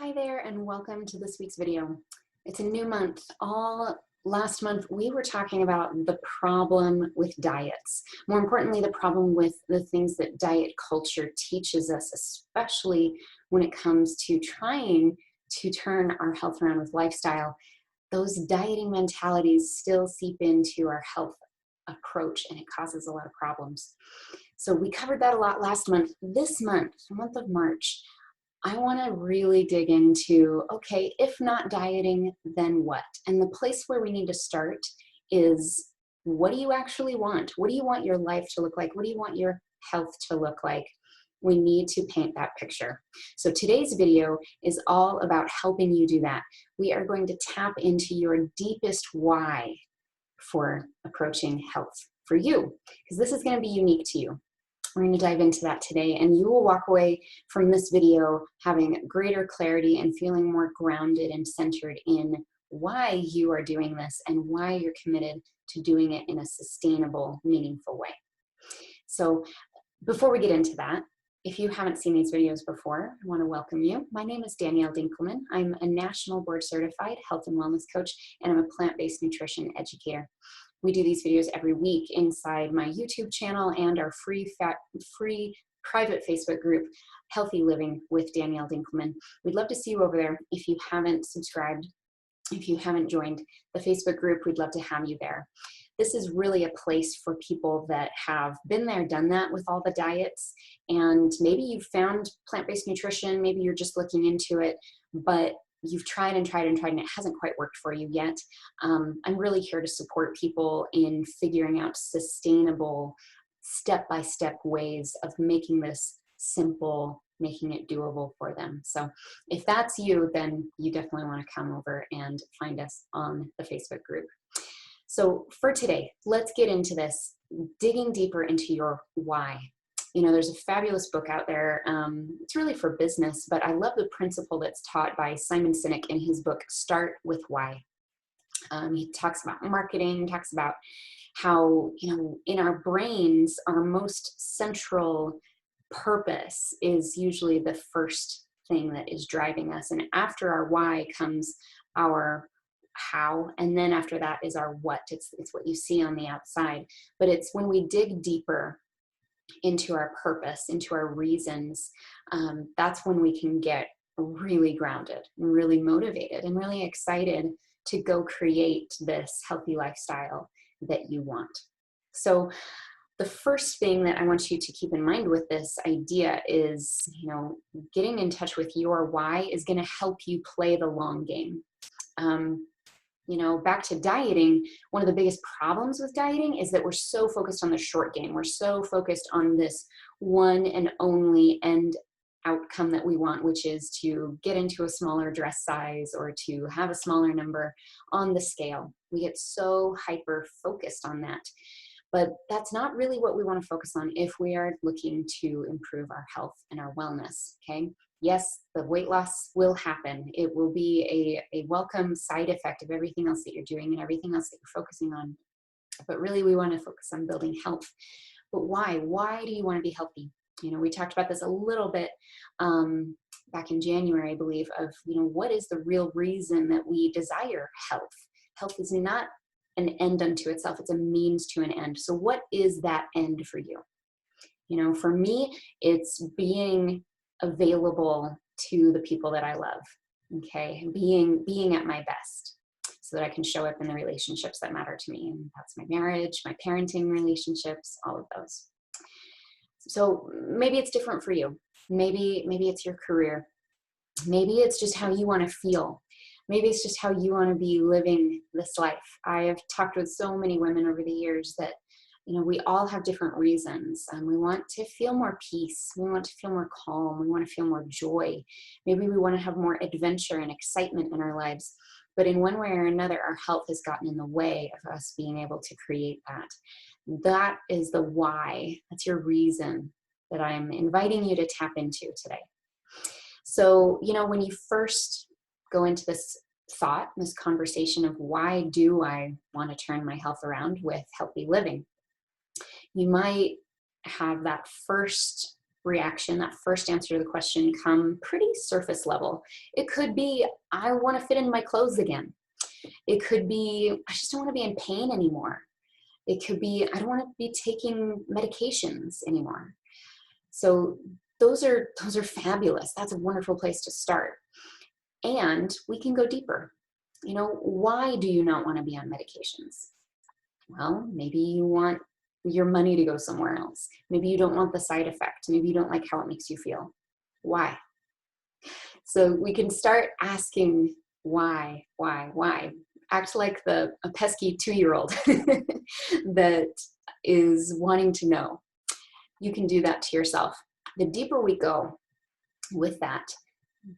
Hi there and welcome to this week's video. It's a new month. Last month we were talking about the problem with diets. More importantly, the problem with the things that diet culture teaches us, especially when it comes to trying to turn our health around with lifestyle. Those dieting mentalities still seep into our health approach and it causes a lot of problems. So we covered that a lot last month. This month, the month of March, I want to really dig into, okay, if not dieting, then what? And the place where we need to start is, what do you actually want? What do you want your life to look like? What do you want your health to look like? We need to paint that picture. So today's video is all about helping you do that. We are going to tap into your deepest why for approaching health for you, because this is going to be unique to you. We're going to dive into that today, and you will walk away from this video having greater clarity and feeling more grounded and centered in why you are doing this and why you're committed to doing it in a sustainable, meaningful way. So before we get into that, if you haven't seen these videos before, I want to welcome you. My name is Danielle Dinkelman. I'm a national board certified health and wellness coach, and I'm a plant-based nutrition educator. We do these videos every week inside my YouTube channel and our free private Facebook group, Healthy Living with Danielle Dinkelman. We'd love to see you over there. If you haven't subscribed, if you haven't joined the Facebook group, we'd love to have you there. This is really a place for people that have been there, done that with all the diets, and maybe you've found plant-based nutrition, maybe you're just looking into it, but you've tried and tried and tried and it hasn't quite worked for you yet. I'm really here to support people in figuring out sustainable, step-by-step ways of making this simple, making it doable for them. So if that's you, then you definitely want to come over and find us on the Facebook group. So for today, let's get into this, digging deeper into your why. You know, there's a fabulous book out there. It's really for business, but I love the principle that's taught by Simon Sinek in his book, Start with Why. He talks about marketing, talks about how, you know, in our brains, our most central purpose is usually the first thing that is driving us. And after our why comes our how, and then after that is our what. It's what you see on the outside, but it's when we dig deeper into our purpose, into our reasons, that's when we can get really grounded and really motivated and really excited to go create this healthy lifestyle that you want. So the first thing that I want you to keep in mind with this idea is, you know, getting in touch with your why is going to help you play the long game. You know, back to dieting, one of the biggest problems with dieting is that we're so focused on the short game. We're so focused on this one and only end outcome that we want, which is to get into a smaller dress size or to have a smaller number on the scale. We get so hyper focused on that. But that's not really what we want to focus on if we are looking to improve our health and our wellness, okay? Yes, the weight loss will happen. It will be a welcome side effect of everything else that you're doing and everything else that you're focusing on. But really, we want to focus on building health. But why? Why do you want to be healthy? You know, we talked about this a little bit back in January, I believe, of, you know, what is the real reason that we desire health? Health is not an end unto itself. It's a means to an end. So what is that end for you? You know, for me, it's being available to the people that I love, okay? Being at my best so that I can show up in the relationships that matter to me. And that's my marriage, my parenting relationships, all of those. So maybe it's different for you. Maybe it's your career. Maybe it's just how you want to feel. Maybe it's just how you want to be living this life. I have talked with so many women over the years that, you know, we all have different reasons. We want to feel more peace. We want to feel more calm. We want to feel more joy. Maybe we want to have more adventure and excitement in our lives. But in one way or another, our health has gotten in the way of us being able to create that. That is the why. That's your reason that I'm inviting you to tap into today. So, you know, when you first go into this thought, this conversation of why do I want to turn my health around with healthy living, you might have that first reaction, that first answer to the question, come pretty surface level. It could be, I want to fit in my clothes again. It could be, I just don't want to be in pain anymore. It could be, I don't want to be taking medications anymore. So those are fabulous. That's a wonderful place to start. And we can go deeper. You know, why do you not want to be on medications? Well, maybe you want your money to go somewhere else. Maybe you don't want the side effect. Maybe you don't like how it makes you feel. Why? So we can start asking why. Act like a pesky 2-year-old that is wanting to know. You can do that to yourself. The deeper we go with that,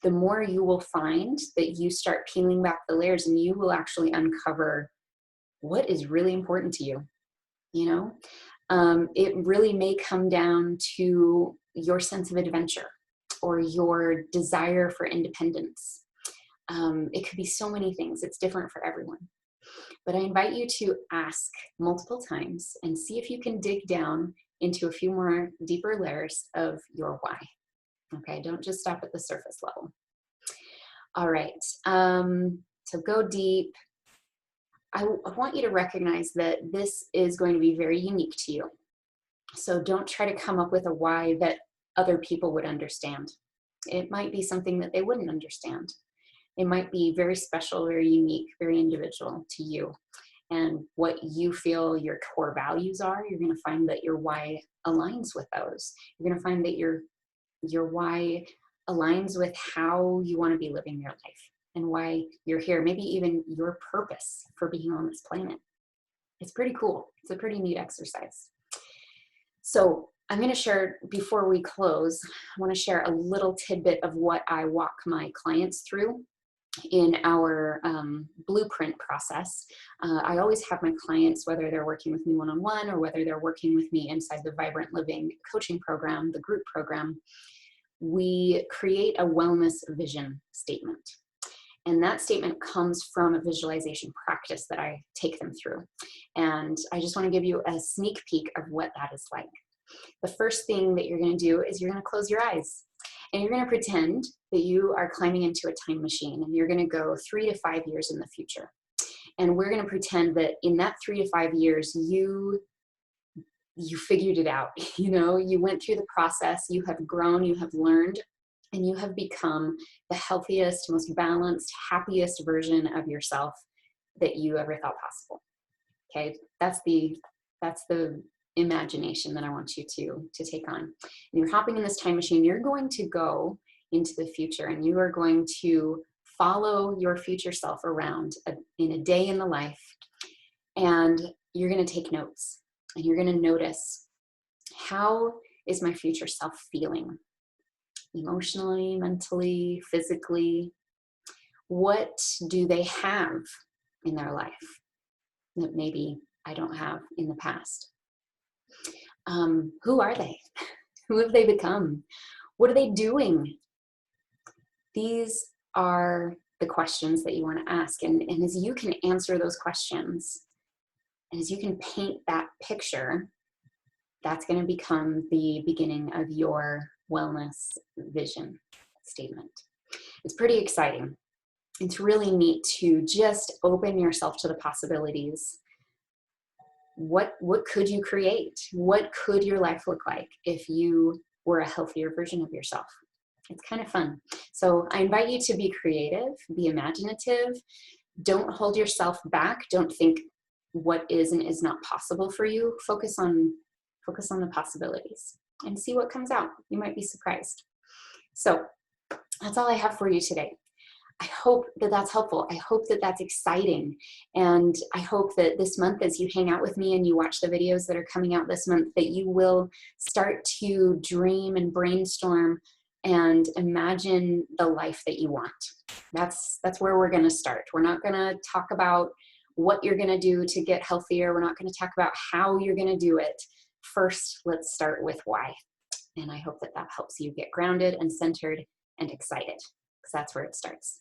the more you will find that you start peeling back the layers, and you will actually uncover what is really important to you. You know, it really may come down to your sense of adventure or your desire for independence. It could be so many things. It's different for everyone. But I invite you to ask multiple times and see if you can dig down into a few more deeper layers of your why. Okay, don't just stop at the surface level. All right, so go deep. I want you to recognize that this is going to be very unique to you. So don't try to come up with a why that other people would understand. It might be something that they wouldn't understand. It might be very special, very unique, very individual to you. And what you feel your core values are, you're going to find that your why aligns with those. You're going to find that your why aligns with how you want to be living your life and why you're here, maybe even your purpose for being on this planet. It's pretty cool. It's a pretty neat exercise. So I'm going to share, before we close, I want to share a little tidbit of what I walk my clients through in our blueprint process. I always have my clients, whether they're working with me one-on-one or whether they're working with me inside the Vibrant Living coaching program, the group program, we create a wellness vision statement. And that statement comes from a visualization practice that I take them through. And I just want to give you a sneak peek of what that is like. The first thing that you're going to do is you're going to close your eyes. And you're going to pretend that you are climbing into a time machine, and you're going to go 3 to 5 years in the future. And we're going to pretend that in that 3 to 5 years, you figured it out. You know, you went through the process, you have grown, you have learned, and you have become the healthiest, most balanced, happiest version of yourself that you ever thought possible. Okay, that's the imagination that I want you to take on. And you're hopping in this time machine. You're going to go into the future, and you are going to follow your future self around in a day in the life, and you're going to take notes, and you're going to notice, how is my future self feeling? Emotionally, mentally, physically? What do they have in their life that maybe I don't have in the past? Who are they? Who have they become? What are they doing? These are the questions that you want to ask. And as you can answer those questions, and as you can paint that picture, that's going to become the beginning of your wellness vision statement. It's pretty exciting. It's really neat to just open yourself to the possibilities. What could you create? What could your life look like if you were a healthier version of yourself? It's kind of fun. So I invite you to be creative, be imaginative. Don't hold yourself back. Don't think what is and is not possible for you. Focus on the possibilities and see what comes out. You might be surprised. So that's all I have for you today. I hope that that's helpful. I hope that that's exciting. And I hope that this month, as you hang out with me and you watch the videos that are coming out this month, that you will start to dream and brainstorm and imagine the life that you want. That's where we're going to start. We're not going to talk about what you're going to do to get healthier. We're not going to talk about how you're going to do it. First, let's start with why. And I hope that that helps you get grounded and centered and excited, because that's where it starts.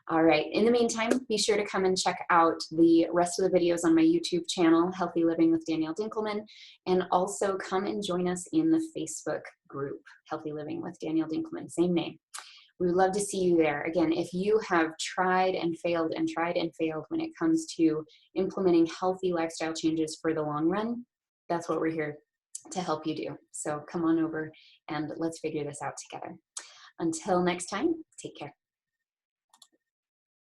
All right. In the meantime, be sure to come and check out the rest of the videos on my YouTube channel, Healthy Living with Danielle Dinkelman, and also come and join us in the Facebook group, Healthy Living with Danielle Dinkelman, same name. We would love to see you there. Again, if you have tried and failed when it comes to implementing healthy lifestyle changes for the long run, that's what we're here to help you do. So come on over and let's figure this out together. Until next time, take care.